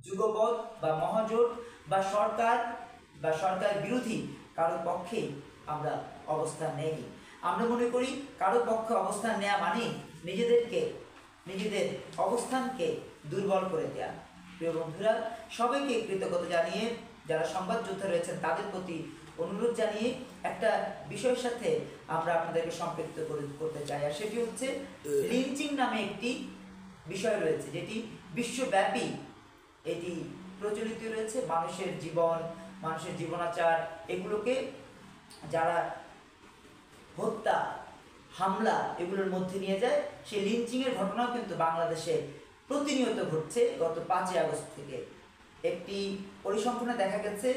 যুগপৎ বা মহাজোট বা সরকার বিরোধী কারো পক্ষে আমরা অবস্থান নেইনি। আমরা মনে করি কারো পক্ষে অবস্থান নেওয়া মানে নিজেদের অবস্থানকে দুর্বল করে দেওয়া। প্রিয় বন্ধুরা, সবাইকে কৃতজ্ঞতা জানিয়ে যারা সংবাদ যোদ্ধা রয়েছেন তাদের প্রতি অনুরোধ জানিয়ে একটা বিষয়ের সাথে আমরা আপনাদেরকে সম্পৃক্ত করতে চাই, আর সেটি হচ্ছে লিঞ্চিং নামে একটি বিষয় রয়েছে যেটি বিশ্বব্যাপী এটি প্রচলিত রয়েছে। মানুষের জীবনাচার এগুলোকে যারা হত্যা, হামলা এগুলোর মধ্যে নিয়ে যায়, সেই লিঞ্চিংয়ের ঘটনাও কিন্তু বাংলাদেশে প্রতিনিয়ত ঘটছে। গত 5ই আগস্ট থেকে একটি পরিসংখ্যানে দেখা গেছে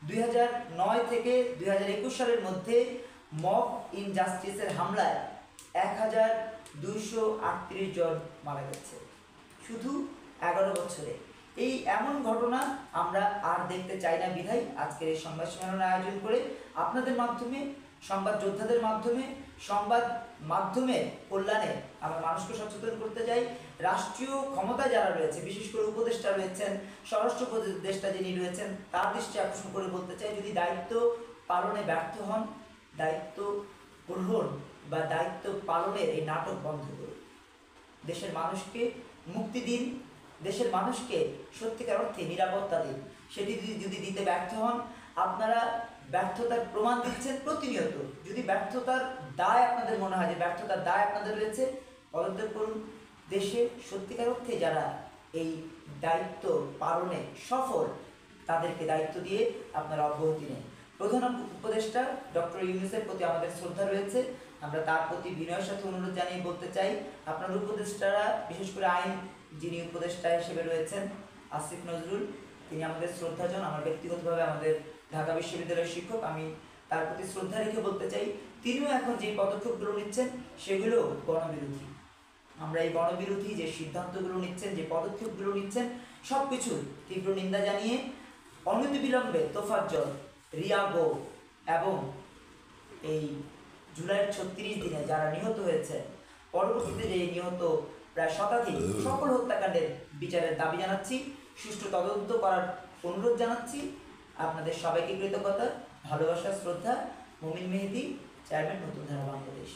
2009 থেকে 2021 সালের মধ্যে মব ইনজাস্টিসের হামলায় 1238 জন মারা গেছে শুধু 11 বছরে। এই এমন ঘটনা আমরা আর দেখতে চাই না বিধায় আজকের এই সংবাদ সম্মেলনের আয়োজন করে আপনাদের মাধ্যমে, সংবাদ যোদ্ধাদের মাধ্যমে, সংবাদ মাধ্যমের কল্যাণে আমরা মানুষকে সচেতন করতে চাই। রাষ্ট্রীয় ক্ষমতা যারা রয়েছে, বিশেষ করে উপদেষ্টা রয়েছেন, স্বরাষ্ট্র উপদেষ্টা যিনি রয়েছেন, তার দৃষ্টি আকর্ষণ করে বলতে চাই, যদি দায়িত্ব পালনে ব্যর্থ হন, দায়িত্ব গ্রহণ বা দায়িত্ব পালনের এই নাটক বন্ধ করুন। দেশের মানুষকে মুক্তি দিন, দেশের মানুষকে সত্যিকার অর্থে নিরাপত্তা দিন। সেটি যদি দিতে ব্যর্থ হন, আপনারা ব্যর্থতার প্রমাণ দিচ্ছেন প্রতিনিয়ত। যদি ব্যর্থতার দায় আপনাদের মনে হয় যে ব্যর্থতার দায় আপনাদের রয়েছে, পদত্যাগ করুন। দেশে সত্যিকার অর্থে যারা এই দায়িত্ব পালনে সফল, তাদেরকে দায়িত্ব দিয়ে আপনারা অব্যাহতি নেন। প্রধান উপদেষ্টা ডক্টর ইউনূসের প্রতি আমাদের শ্রদ্ধা রয়েছে। আমরা তার প্রতি বিনয়ের সাথে অনুরোধ জানিয়ে বলতে চাই, আপনার উপদেষ্টারা, বিশেষ করে আইন যিনি উপদেষ্টা হিসেবে রয়েছেন আসিফ নজরুল, তিনি আমাদের শ্রদ্ধাজন। আমার ব্যক্তিগতভাবে আমাদের ঢাকা বিশ্ববিদ্যালয়ের শিক্ষক, আমি তার প্রতি শ্রদ্ধা রেখে বলতে চাই, তিনিও এখন যে পদক্ষেপগুলো নিচ্ছেন সেগুলো গণবিরোধী। আমরা এই গণবিরোধী যে সিদ্ধান্তগুলো নিচ্ছেন, যে পদক্ষেপগুলো নিচ্ছেন, সব কিছুর তীব্র নিন্দা জানিয়ে অনতিবিলম্বে তোফাজ্জল, রিয়া গো এবং এই জুলাইয়ের 36 দিনে যারা নিহত হয়েছে, পরবর্তীতে যে নিহত প্রায় শতাধিক সকল হত্যাকাণ্ডের বিচারের দাবি জানাচ্ছি, সুষ্ঠু তদন্ত করার অনুরোধ জানাচ্ছি। আপনাদের সবাইকে কৃতজ্ঞতা, ভালোবাসা, শ্রদ্ধা। মুমিন মেহেদী, চেয়ারম্যান, নতুন ধারা বাংলাদেশ।